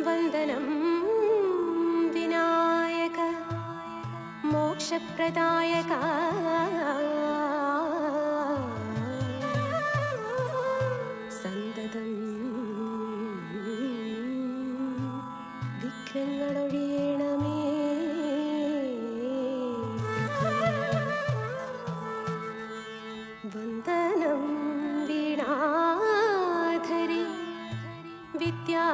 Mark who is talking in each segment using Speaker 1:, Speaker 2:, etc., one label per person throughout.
Speaker 1: വന്ദനം വിനായക മോക്ഷപ്രദായക സന്തതം വിഘ്നങ്ങളൊഴിയണമേ. വന്ദനം വീണാധരി വിദ്യാവിലാസിനി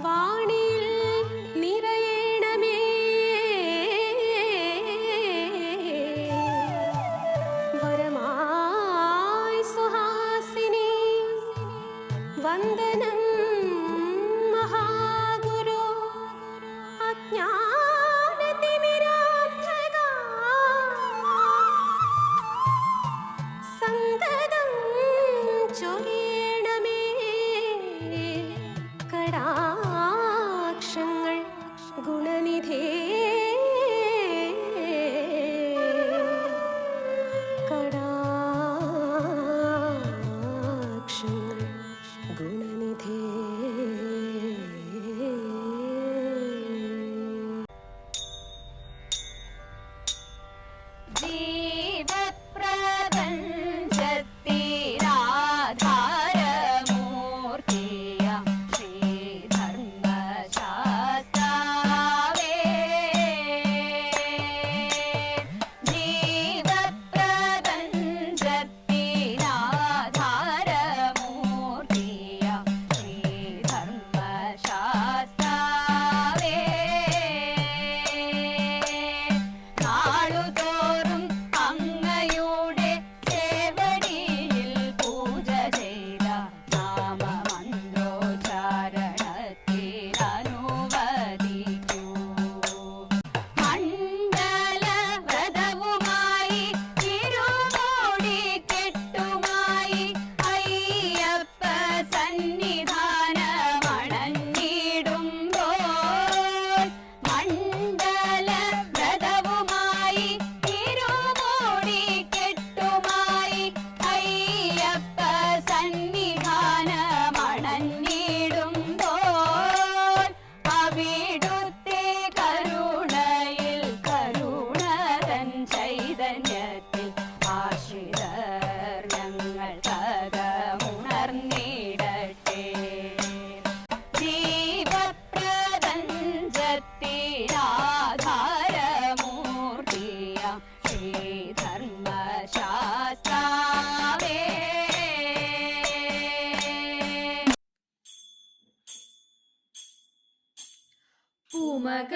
Speaker 1: വാണിയിൽ നിറയണമേ. വരമായി സുഹാസിനി വന്ദനം മഹാഗുരു അജ്ഞാനതിമിരാന്ധക സന്തതം ചൊരിയണമേ. കടാക്ഷങ്ങൾ ഗുണനിധേ കടാക്ഷങ്ങൾ ഗുണനിധേ.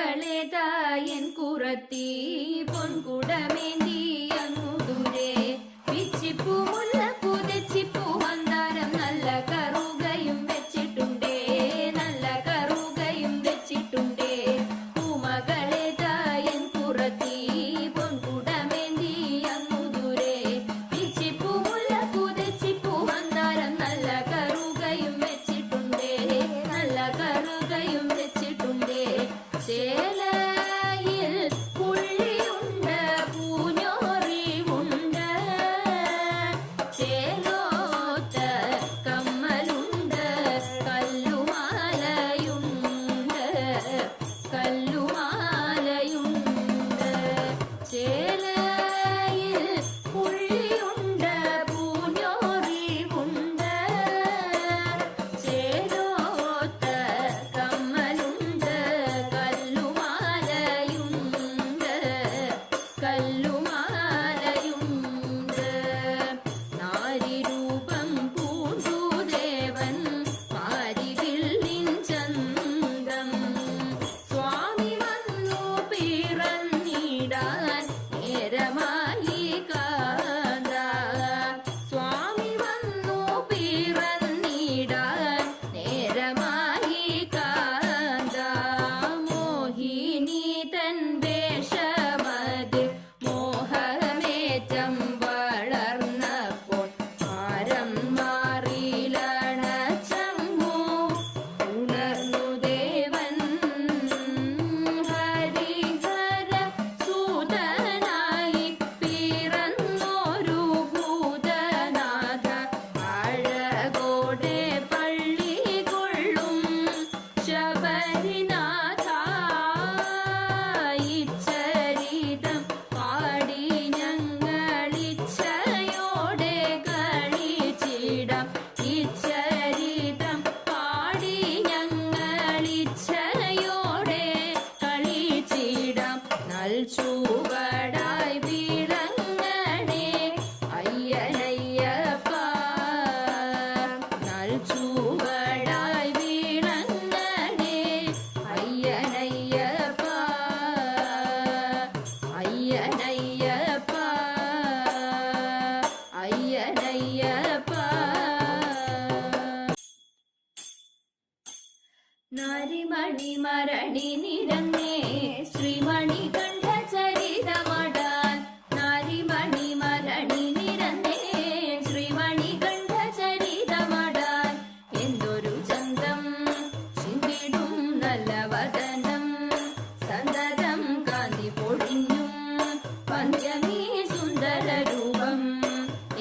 Speaker 2: പൂമകളേതായൻ കുറത്തി പൊൻകുടമേന്തി അങ്ങു ദൂരെ പിച്ചിപ്പൂ മുല്ലപ്പൂ തെച്ചിപ്പൂ മന്ദാരം നല്ല കറുകയും വെച്ചിട്ടുണ്ടേ നല്ല കറുകയും വെച്ചിട്ടുണ്ടേ. പൂമകളേതായൻ കുറത്തി പൊൻകുടമേന്തി അങ്ങു ദൂരെ പിച്ചിപ്പൂ മുല്ലപ്പൂ തെച്ചിപ്പൂ മന്ദാരം നല്ല കറുകയും വെച്ചിട്ടുണ്ടേ നല്ല കറുകയും വെച്ചിട്ടുണ്ടേ. ചേലയിൽ പുള്ളി മരണി നിരന്നേ ശ്രീമണികണ്ഠ ചരിതമടാൻ നാരിമണി മരണി നിരന്നേ ശ്രീമണികണ്ഠ ചരിതമടാൻ എന്തൊരു ചന്തം ചിന്തിടും നല്ല വദനം സന്തതം കാന്തി പൊഴിഞ്ഞും പന്ത്യമീ സുന്ദര രൂപം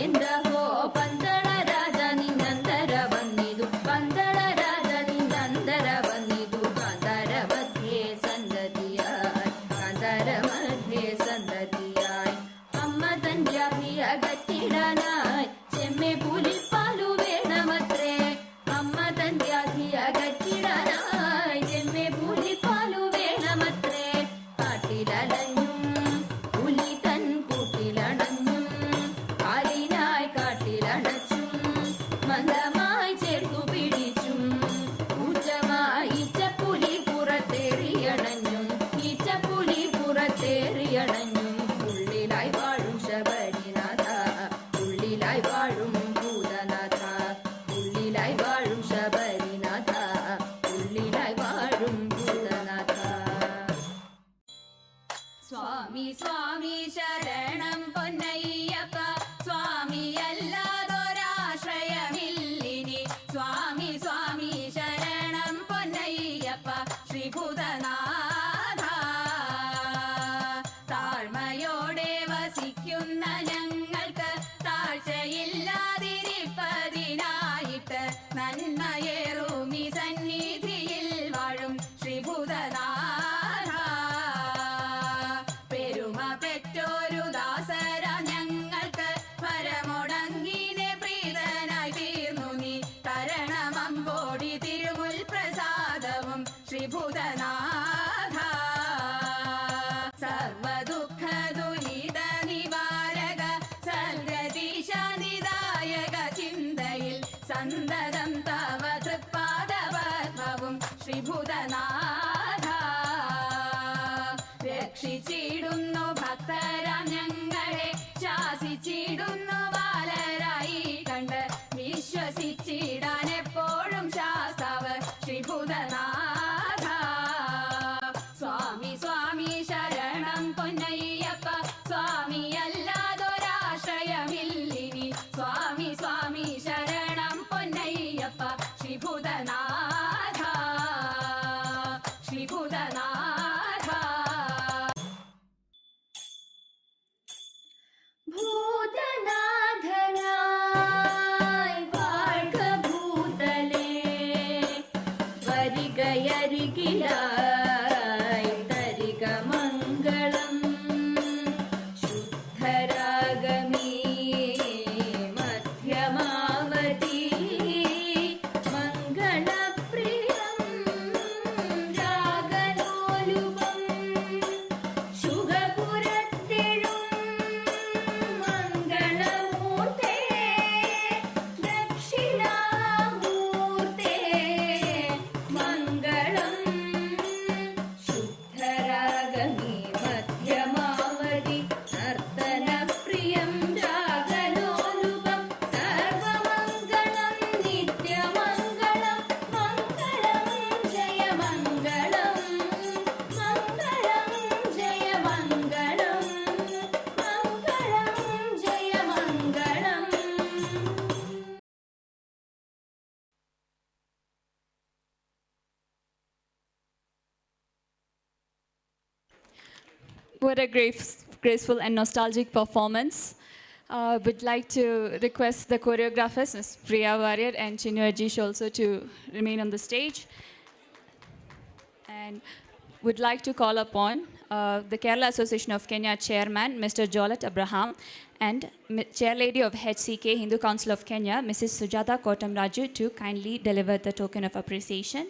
Speaker 2: എന്തഹോ പന്തള രാജ നിന്നന്തര വന്നിതു പന്തള രാജ നിന്നന്തര വന്നിതു കാന്തര മധ്യേ സന്തതിയായി കാന്തര മധ്യേ സന്തതിയായി അമ്മ തന്റെ അകറ്റിടാനായി ചെമ്മെ പുലിപ്പാലു വേണമത്രേ അമ്മ തന്റെ അകറ്റിടാനായി ചെമ്മെ പുലിപ്പാലു വേണമത്രേ കാട്ടിലലഞ്ഞും പുലി തൻ കൂട്ടിലണഞ്ഞും കാലിനായി കാട്ടിലടച്ചും മന്ദമായി ചേർത്തു പിടിച്ചും ഊച്ചമായി ഈച്ചപ്പുലി പുറത്തേറിയണഞ്ഞും ഈച്ചപ്പുലി പുറത്തേറിയണഞ്ഞും ഉള്ളിലായി വാഴും ശബരിനാഥ ഉള്ളിലായി വാഴും ഭൂതനാഥ ഉള്ളിലായി വാഴും ശബരിനാഥ ഉള്ളിലായി വാഴും ഭൂതനാഥ സ്വാമി സ്വാമി ശരണം പൊന്നയ്യപ്പ സ്വാമി അല്ലാതൊരാശ്രയമില്ലിനി സ്വാമി സ്വാമി ശരണം പൊന്നയ്യപ്പ ശ്രീഭൂതനാഥ താഴ്മയോടെ വസിക്കുന്ന ഞങ്ങൾക്ക് താഴ്ചയില്ലാതിരിപ്പതിനായിട്ട് നന്മയേറുമി സന്നിധിയിൽ വാഴും ശ്രീഭൂതനാഥ പെരുമ പെറ്റോരു ദാസര ഞങ്ങൾക്ക് പരമുടങ്ങിനെ പ്രീതനായി തീർന്നു നീ തരണമമ്പോടി തിരുമുൽ പ്രസാദവും ശ്രീഭൂതനാഥ സർവദുഃഖ ദുരിത നിവാരക സൽഗതീശ നിദായക ചിന്തയിൽ സന്തതം തവ തൃപ്പാദപദ്മവും ശ്രീഭൂതനാഥ രക്ഷിച്ചിടുന്നു ഭക്തരാം ഞങ്ങളെ ശാസിച്ചിടുന്നു ബാലരായി കണ്ട് വിശ്വസിച്ചിടാൻ എപ്പോഴും ശാസ്താവ് ശ്രീഭൂതനാഥ സ്വാമി സ്വാമി ശരണം പൊന്നയ്യപ്പ സ്വാമി അല്ലാതൊരാശ്രയമില്ലിനി സ്വാമി സ്വാമി ശരണം പൊന്നയ്യപ്പ ശ്രീഭൂതനാഥ ശ്രീഭൂതനാഥ ഭൂതനാഥനായി വാഴ്ക ഭൂതലേ വരികയരികിലായി തരിക മംഗളം ശുദ്ധരാഗമീ മധ്യമാവതി മംഗളപ്രിയം രാഗലോലുപം ശുഭപുരത്തിഴും മംഗളമൂർത്തേ ദക്ഷിണാമൂർത്തേ മംഗളം ശുദ്ധരാഗമീ മധ്യമാവതി നർത്തനപ്രിയം രാഗലോലുപം സർവമംഗളം നിത്യമംഗളം മംഗളം ജയമംഗളം മംഗളം ജയമംഗളം മംഗളം ജയമംഗളം.
Speaker 3: What a graceful and nostalgic performance. Would like to request the choreographers, Ms. Priya Warrior and Chinnu Ajish also to remain on the stage. And would like to call upon the Kerala Association of Kenya Chairman, Mr. Jolet Abraham, and Chairlady of HCK, Hindu Council of Kenya, Mrs. Sujata Kotam Raju, to kindly deliver the token of appreciation.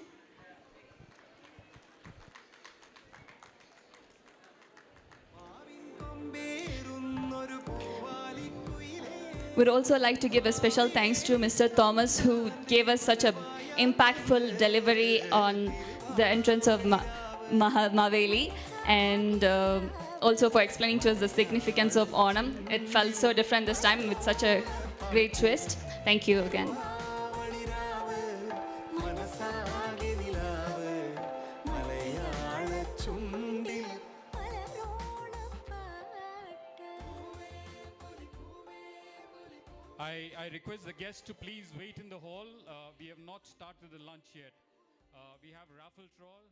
Speaker 3: Would also like to give a special thanks to Mr. Thomas, who gave us such a impactful delivery on the entrance of Maveli, and also for explaining to us the significance of Onam. It felt so different this time with such a great twist. Thank you again.
Speaker 4: I request the guests to please wait in the hall. We have not started the lunch yet. We have raffle draws.